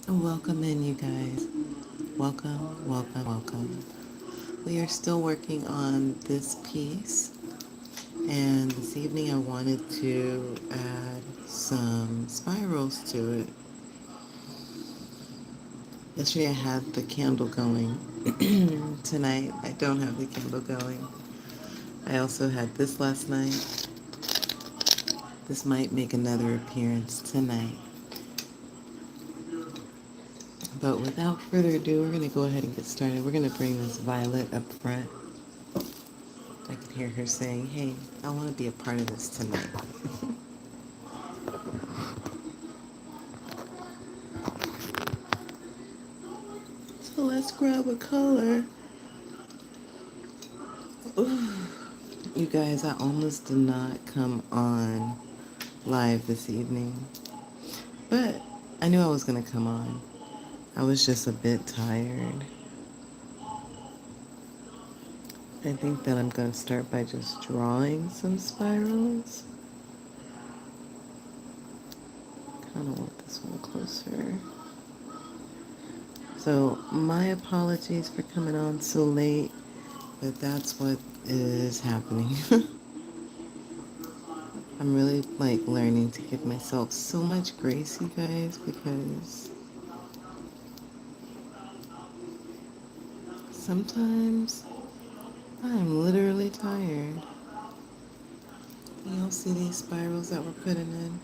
Welcome in, you guys. Welcome, welcome, welcome. We are still working on this piece, and this evening I wanted to add some spirals to it. Yesterday I had the candle going. Tonight I don't have the candle going. I also had this last night. This might make another appearance tonight. But without further ado, we're going to go ahead and get started. We're going to bring this Violet up front. I can hear her saying, hey, I want to be a part of this tonight. So let's grab a color. Ooh. You guys, I almost did not come on live this evening. But I knew I was going to come on. I was just a bit tired. I think that I'm going to start by just drawing some spirals. Kind of want this one closer. So my apologies for coming on so late, but that's what is happening. I'm really learning to give myself so much grace, you guys, because sometimes I'm literally tired. Y'all see these spirals that we're putting in?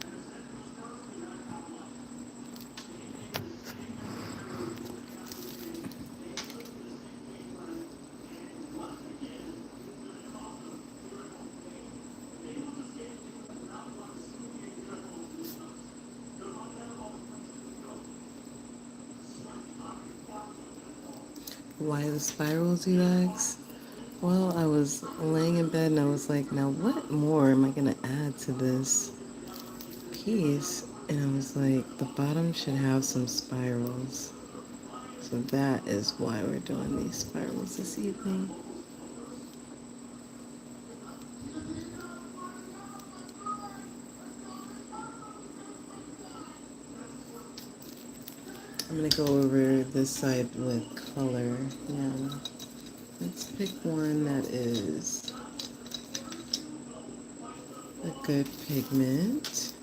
Why the spirals, you guys? Well, I was laying in bed and I was like, now what more am I going to add to this piece? And I was like, the bottom should have some spirals. So that is why we're doing these spirals this evening. I'm going to go over this side with color now. Let's pick one that is a good pigment.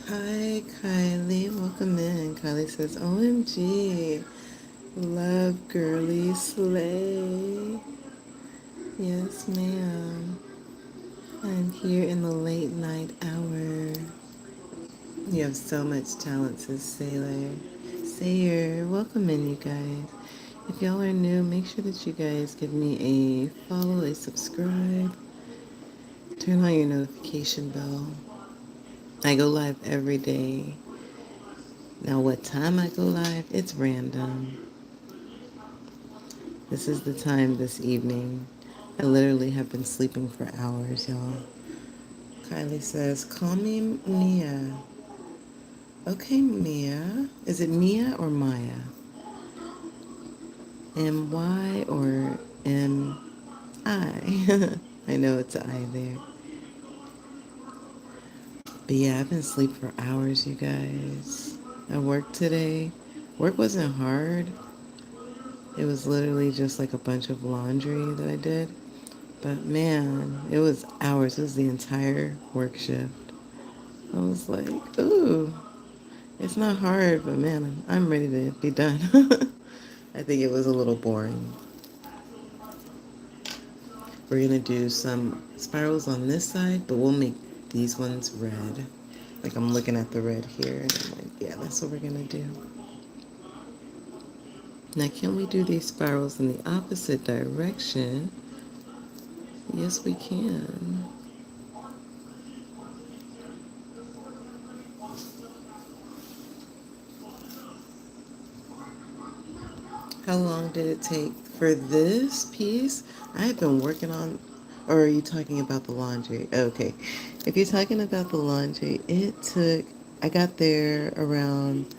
Hi, Kylie. Welcome in. Kylie says, OMG. Love, girly, slay. Yes, ma'am. I'm here in the late night hour. You have so much talent, says Sailor. Sayer, welcome in, you guys. If y'all are new, make sure that you guys give me a follow, a subscribe. Turn on your notification bell. I go live every day. Now, what time I go live, it's random. This is the time this evening. I literally have been sleeping for hours, y'all. Kylie says, call me Mia. Okay, Mia. Is it Mia or Maya? M-Y or M-I? I know it's an I there. But yeah, I've been asleep for hours, you guys. I worked today. Work wasn't hard. It was literally just like a bunch of laundry that I did. But man, it was hours. It was the entire work shift. I was like, ooh, it's not hard, but man, I'm ready to be done. I think it was a little boring. We're going to do some spirals on this side, but we'll make these ones red. Like I'm looking at the red here, and I'm like, yeah, that's what we're going to do. Now, can we do these spirals in the opposite direction? Yes, we can. How long did it take for this piece? I've been working on, or are you talking about the laundry? Okay. If you're talking about the laundry, I got there around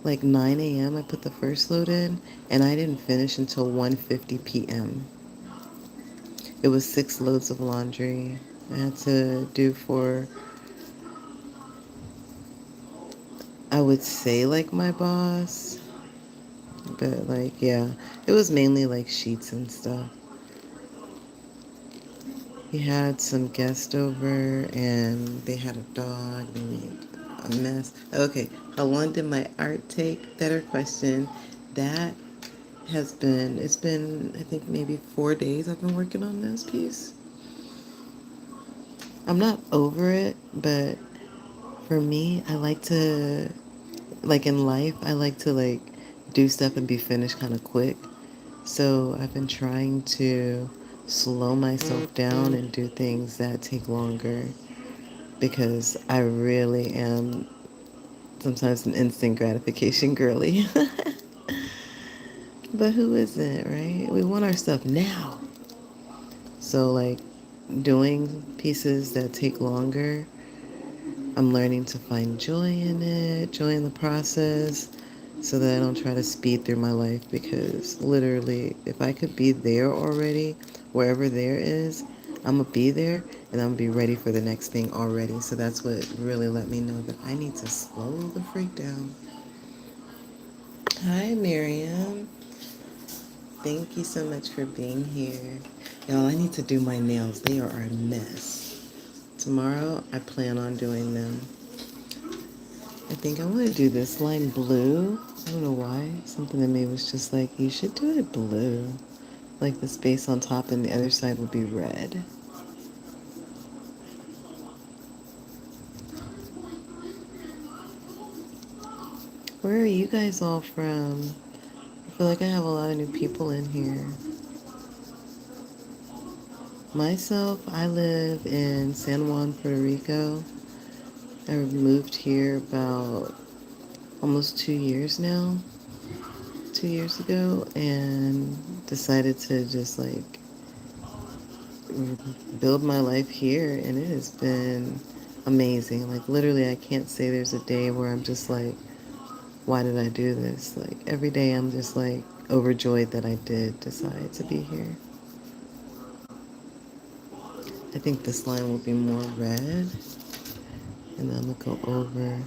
like 9 a.m. I put the first load in, and I didn't finish until 1:50 p.m. It was 6 loads of laundry I had to do for I would say like my boss, but like yeah, it was mainly like sheets and stuff. He had some guests over and they had a dog. They made a mess. Okay, how long did my art take? Better question. That it's been, I think, maybe 4 days I've been working on this piece. I'm not over it, but for me, I like to, like in life, I like to like do stuff and be finished kind of quick. So I've been trying to slow myself down and do things that take longer because I really am sometimes an instant gratification girly. But who isn't, right? We want our stuff now. So, like, doing pieces that take longer, I'm learning to find joy in it, joy in the process, so that I don't try to speed through my life because literally, if I could be there already, wherever there is, I'm gonna be there and I'm gonna be ready for the next thing already. So that's what really let me know that I need to slow the freak down. Hi, Miriam. Thank you so much for being here. Y'all, I need to do my nails. They are a mess. Tomorrow, I plan on doing them. I think I want to do this line blue. I don't know why. Something in me was just like, you should do it blue. Like the space on top and the other side would be red. Where are you guys all from? I feel like I have a lot of new people in here. Myself, I live in San Juan, Puerto Rico. I moved here about almost 2 years now, 2 years ago, and decided to just like build my life here, and it has been amazing. Like literally, I can't say there's a day where I'm just like, why did I do this? Like every day, I'm just like overjoyed that I did decide to be here. I think this line will be more red, and then I'm gonna go over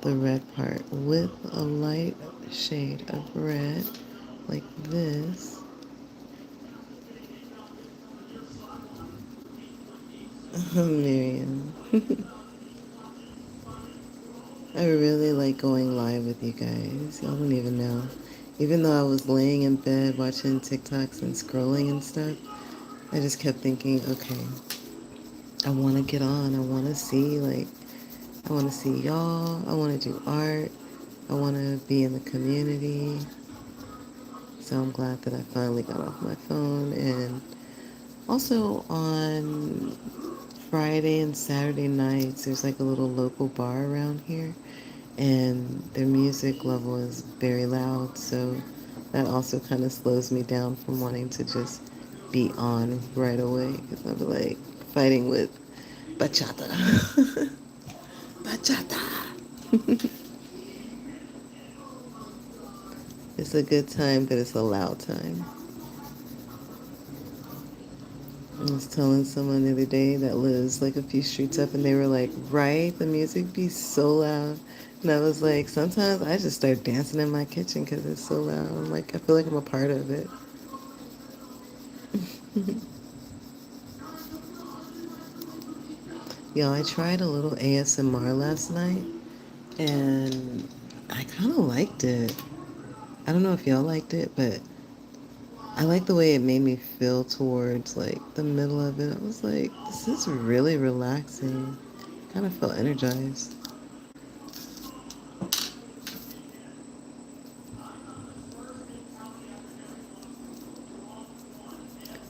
the red part with a light shade of red, like this. Miriam. I really like going live with you guys. Y'all don't even know. Even though I was laying in bed watching TikToks and scrolling and stuff, I just kept thinking, okay, I want to get on. I want to see, like, I want to see y'all. I want to do art. I want to be in the community. So I'm glad that I finally got off my phone. And also on Friday and Saturday nights, there's like a little local bar around here, and their music level is very loud, so that also kind of slows me down from wanting to just be on right away because I'm like fighting with bachata. Bachata. It's a good time, but it's a loud time. I was telling someone the other day that lives like a few streets up, and they were like, right, the music be so loud. And I was like, sometimes I just start dancing in my kitchen because it's so loud. I'm like, I feel like I'm a part of it. Yo, I tried a little ASMR last night, and I kind of liked it. I don't know if y'all liked it, but I like the way it made me feel towards like the middle of it. I was like, this is really relaxing. Kind of felt energized.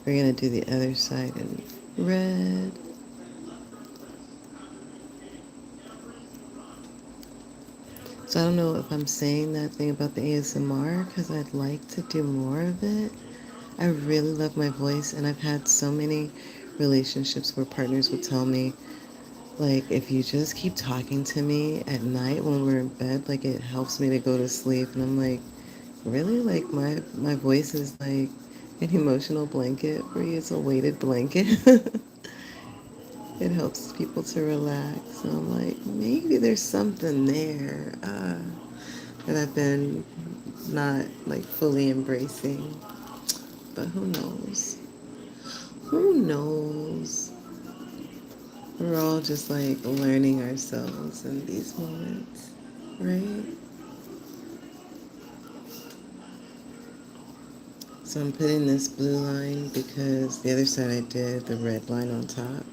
We're gonna do the other side in red. So I don't know if I'm saying that thing about the ASMR because I'd like to do more of it. I really love my voice, and I've had so many relationships where partners would tell me, like, if you just keep talking to me at night when we're in bed, like, it helps me to go to sleep. And I'm like, really? Like, my voice is like an emotional blanket for you? It's a weighted blanket? It helps people to relax. And I'm like, maybe there's something there that I've been not like fully embracing. But who knows? Who knows? We're all just like learning ourselves in these moments, right? So I'm putting this blue line because the other side I did the red line on top.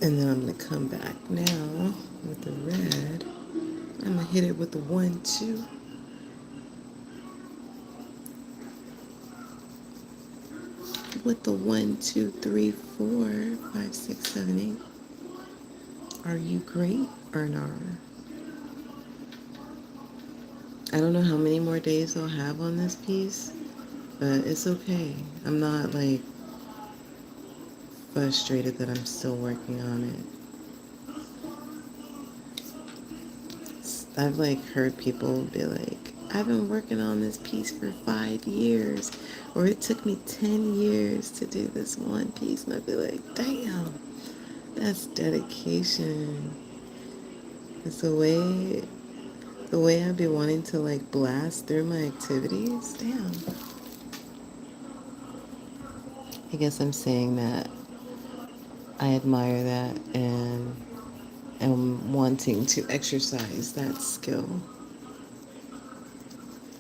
And then I'm going to come back now with the red. I'm going to hit it with the 1, 2. With the 1, 2, 3, 4, 5, 6, 7, 8. Are you great or not? I don't know how many more days I'll have on this piece, but it's okay. I'm not like frustrated that I'm still working on it. I've like heard people be like, I've been working on this piece for 5 years, or it took me 10 years to do this one piece. And I'd be like, damn, that's dedication. It's the way I'd be wanting to like blast through my activities. Damn. I guess I'm saying that I admire that and am wanting to exercise that skill.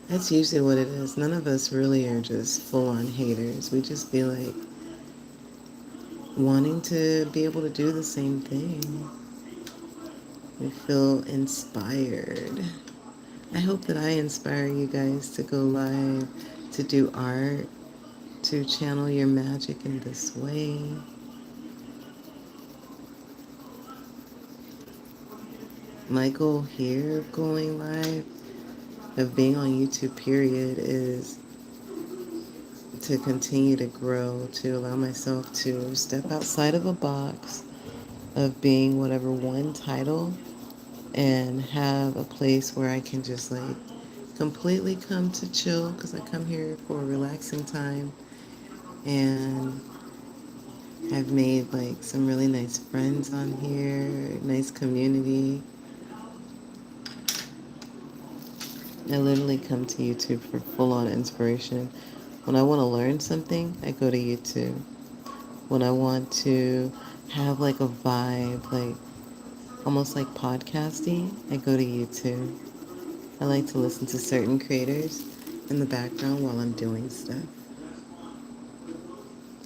That's usually what it is. None of us really are just full-on haters. We just be like wanting to be able to do the same thing. We feel inspired. I hope that I inspire you guys to go live, to do art, to channel your magic in this way. My goal here of going live, of being on YouTube period, is to continue to grow, to allow myself to step outside of a box of being whatever one title and have a place where I can just like completely come to chill, because I come here for a relaxing time, and I've made like some really nice friends on here, nice community. I literally come to YouTube for full-on inspiration. When I want to learn something, I go to YouTube. When I want to have like a vibe, like almost like podcasting, I go to YouTube. I like to listen to certain creators in the background while I'm doing stuff.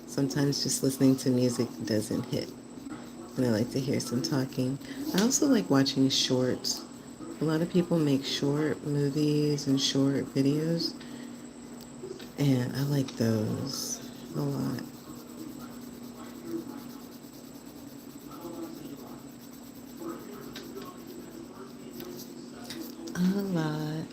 Sometimes just listening to music doesn't hit, and I like to hear some talking. I also like watching shorts. A lot of people make short movies and short videos, and I like those a lot. A lot.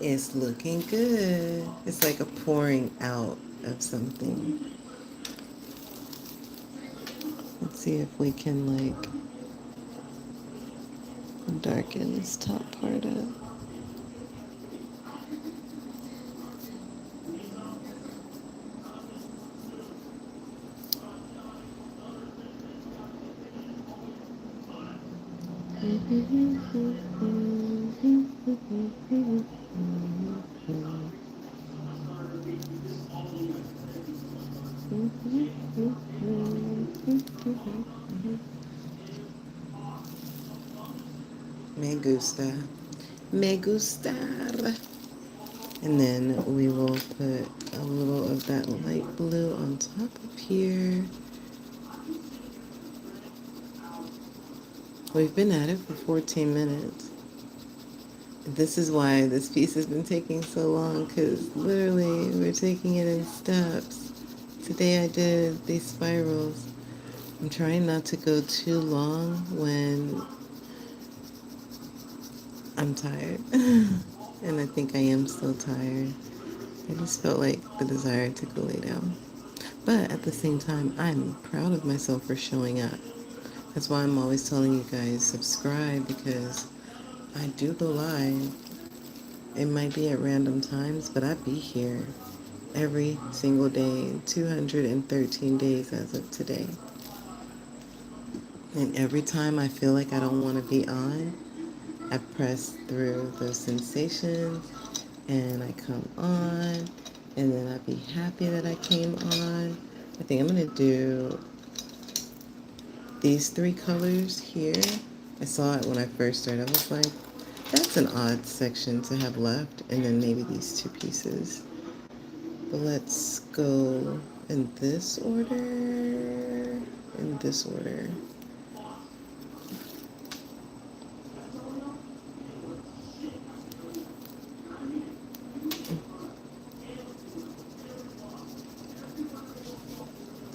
It's looking good. It's like a pouring out of something. Let's see if we can like darken this top part up. Me gusta. Me gustar. And then we will put a little of that light blue on top of here. We've been at it for 14 minutes. This is why this piece has been taking so long, because literally we're taking it in steps. Today I did these spirals. I'm trying not to go too long when I'm tired. And I think I am still tired. I just felt like the desire to go lay down. But at the same time, I'm proud of myself for showing up, That's why I'm always telling you guys subscribe, because I do go live. It might be at random times, but I be here every single day, 213 days as of today. And every time I feel like I don't want to be on, I press through those sensations and I come on, and then I'd be happy that I came on. I think I'm going to do these three colors here. I saw it when I first started. I was like, that's an odd section to have left, and then maybe these two pieces. But let's go in this order, in this order.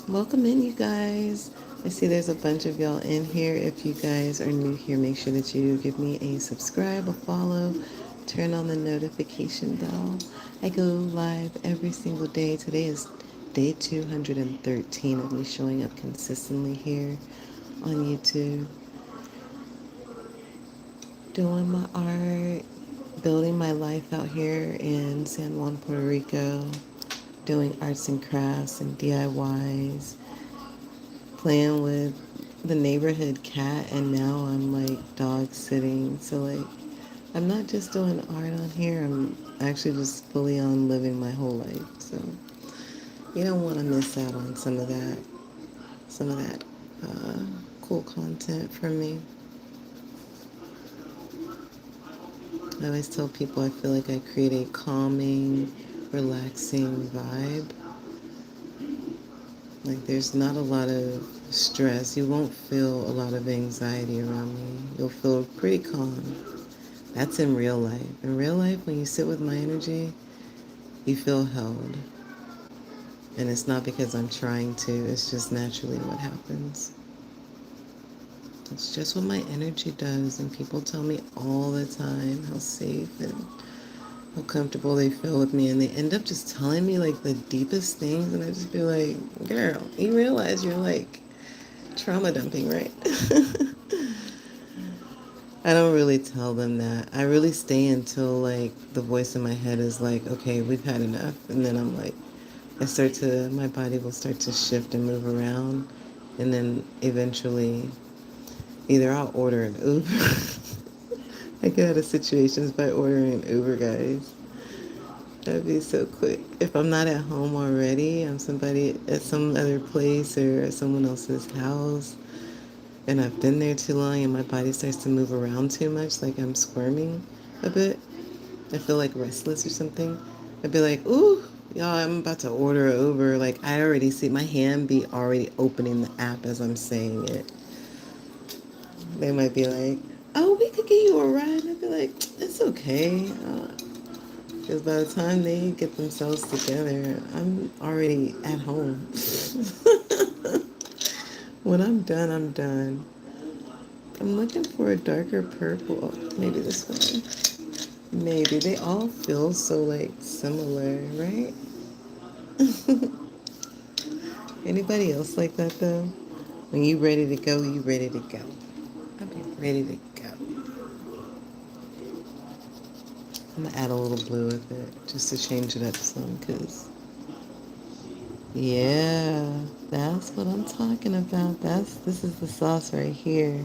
Welcome in, you guys. I see there's a bunch of y'all in here. If you guys are new here, make sure that you give me a subscribe, a follow, turn on the notification bell. I go live every single day. Today is day 213 of me showing up consistently here on YouTube, doing my art, building my life out here in San Juan, Puerto Rico, doing arts and crafts and DIYs, playing with the neighborhood cat, and now I'm like dog sitting. So like, I'm not just doing art on here, I'm actually just fully on living my whole life. So you don't want to miss out on some of that uh, cool content from me. I always tell people I feel like I create a calming, relaxing vibe. Like there's not a lot of stress. You won't feel a lot of anxiety around me. You'll feel pretty calm. That's in real life. In real life, when you sit with my energy, you feel held. And it's not because I'm trying to, it's just naturally what happens. It's just what my energy does. And people tell me all the time how safe and how comfortable they feel with me. And they end up just telling me like the deepest things. And I just be like, girl, you realize you're like trauma dumping, right? I don't really tell them that. I really stay until like the voice in my head is like, okay, we've had enough. And then I'm like, my body will start to shift and move around. And then eventually, either I'll order an Uber. I get out of situations by ordering an Uber, guys. That'd be so quick. If I'm not at home already, I'm somebody at some other place or at someone else's house, and I've been there too long and my body starts to move around too much, like I'm squirming a bit. I feel like restless or something. I'd be like, ooh, y'all, I'm about to order an Uber. Like, I already see my hand be already opening the app as I'm saying it. They might be like, oh, we could get you a ride. And I'd be like, it's okay. Because by the time they get themselves together, I'm already at home. When I'm done, I'm done. I'm looking for a darker purple. Maybe this one. Maybe. They all feel so, like, similar, right? Anybody else like that, though? When you ready to go, you ready to go. I'll be ready to go. I'm going to add a little blue with it just to change it up some, because, yeah, that's what I'm talking about. This is the sauce right here.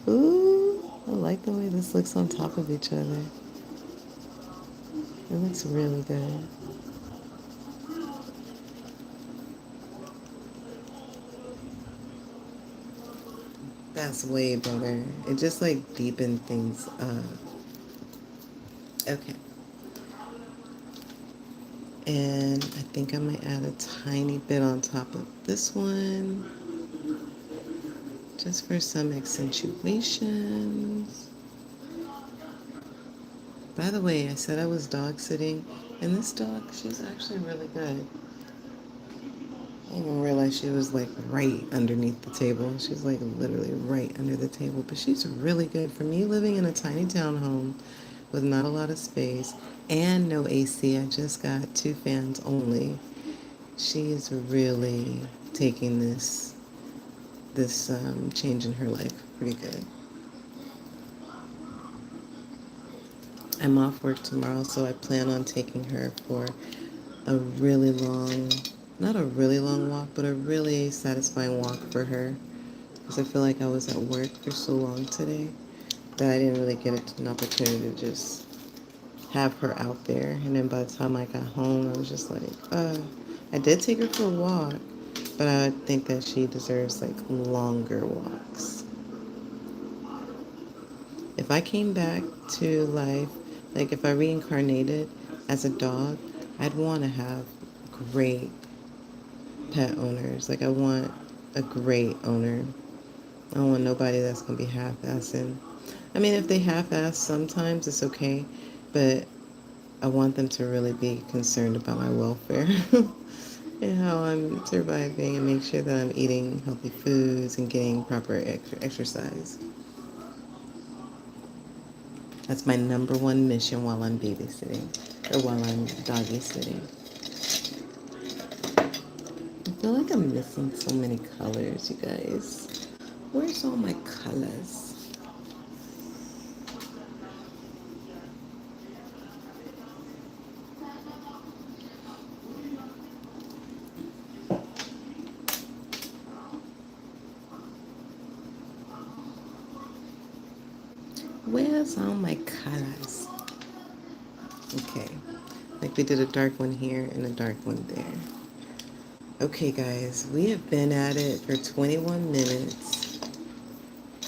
Ooh, I like the way this looks on top of each other. It looks really good. That's way better. It just like deepened things up. Okay. And I think I might add a tiny bit on top of this one, just for some accentuations. By the way, I said I was dog sitting, and this dog, she's actually really good. I didn't even realize she was like right underneath the table. She's like literally right under the table, but she's really good. For me living in a tiny townhome with not a lot of space and no AC, I just got 2 fans only. She is really taking this this change in her life pretty good. I'm off work tomorrow, so I plan on taking her for a really long, not a really long walk, but a really satisfying walk for her. Because I feel like I was at work for so long today that I didn't really get an opportunity to just have her out there. And then by the time I got home, I was just like, I did take her for a walk, but I think that she deserves like longer walks. If I came back to life, like if I reincarnated as a dog, I'd want to have great pet owners. Like I want a great owner. I don't want nobody that's going to be half-assing. I mean, if they half-ass sometimes, it's okay, but I want them to really be concerned about my welfare and how I'm surviving and make sure that I'm eating healthy foods and getting proper exercise. That's my number one mission while I'm babysitting or while I'm doggy sitting. I feel like I'm missing so many colors, you guys. Where's all my colors? Where's all my colors? Okay. Like we did a dark one here and a dark one there. Okay, guys, we have been at it for 21 minutes.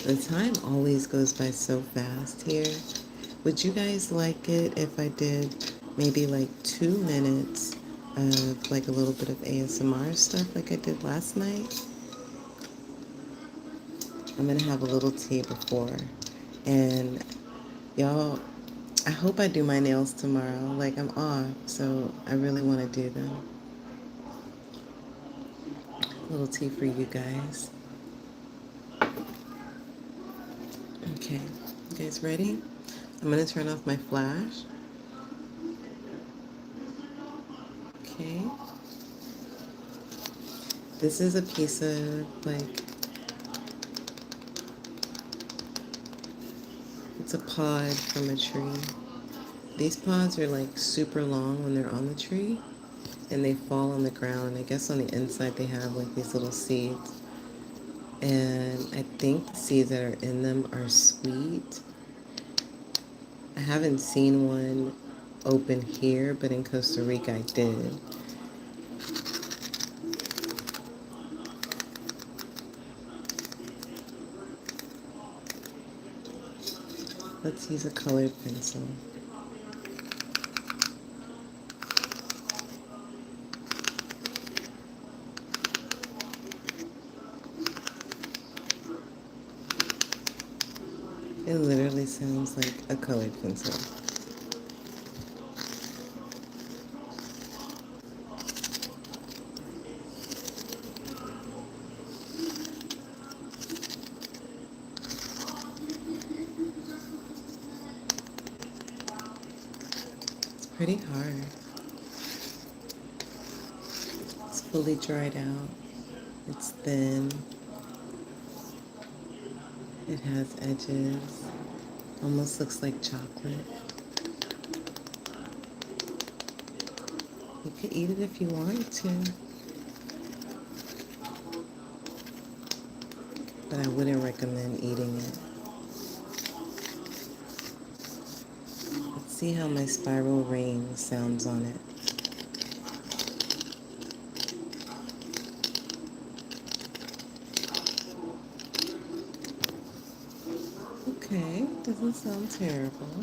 The time always goes by so fast here. Would you guys like it if I did maybe like 2 minutes of like a little bit of ASMR stuff like I did last night? I'm gonna have a little tea before. And y'all, I hope I do my nails tomorrow. Like I'm off, so I really want to do them. A little tea for you guys. Okay, you guys ready? I'm gonna turn off my flash. Okay. This is a piece of like, it's a pod from a tree. These pods are like super long when they're on the tree and they fall on the ground. I guess on the inside they have like these little seeds. And I think the seeds that are in them are sweet. I haven't seen one open here, but in Costa Rica I did. Let's use a colored pencil. It literally sounds like a colored pencil. It's pretty hard. It's fully dried out. It's thin. It has edges. Almost looks like chocolate. You could eat it if you wanted to. But I wouldn't recommend eating it. Let's see how my spiral ring sounds on it. Okay, doesn't sound terrible.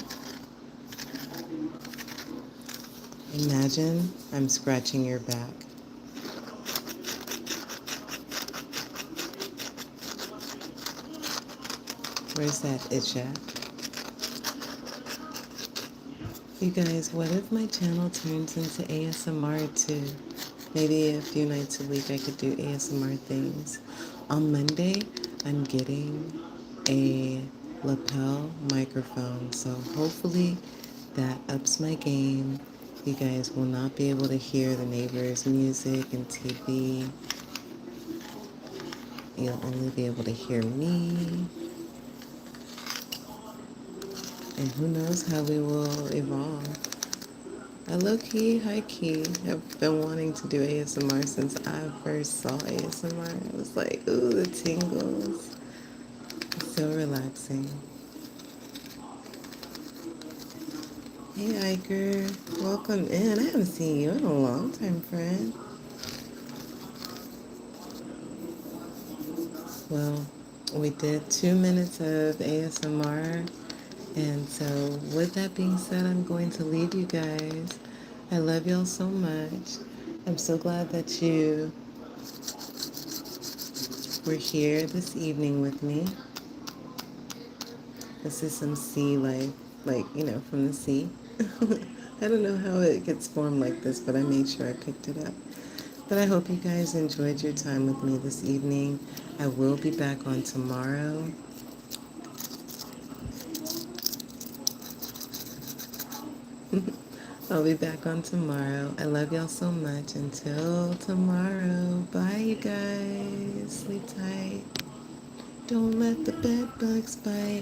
Imagine I'm scratching your back. Where's that itch at? You guys, what if my channel turns into ASMR too? Maybe a few nights a week I could do ASMR things. On Monday, I'm getting a lapel microphone, so hopefully that ups my game. You guys will not be able to hear the neighbors' music and TV. You'll only be able to hear me, and who knows how we will evolve. I low-key, high-key have been wanting to do ASMR since I first saw ASMR. I was like, ooh, the tingles. It's so relaxing. Hey, Iker. Welcome in. I haven't seen you in a long time, friend. Well, we did 2 minutes of ASMR. And so, with that being said, I'm going to leave you guys. I love y'all so much. I'm so glad that you were here this evening with me. This is some sea life, like, from the sea. I don't know how it gets formed like this, but I made sure I picked it up. But I hope you guys enjoyed your time with me this evening. I will be back on tomorrow. I'll be back on tomorrow. I love y'all so much. Until tomorrow. Bye, you guys. Sleep tight. Don't let the bed bugs bite.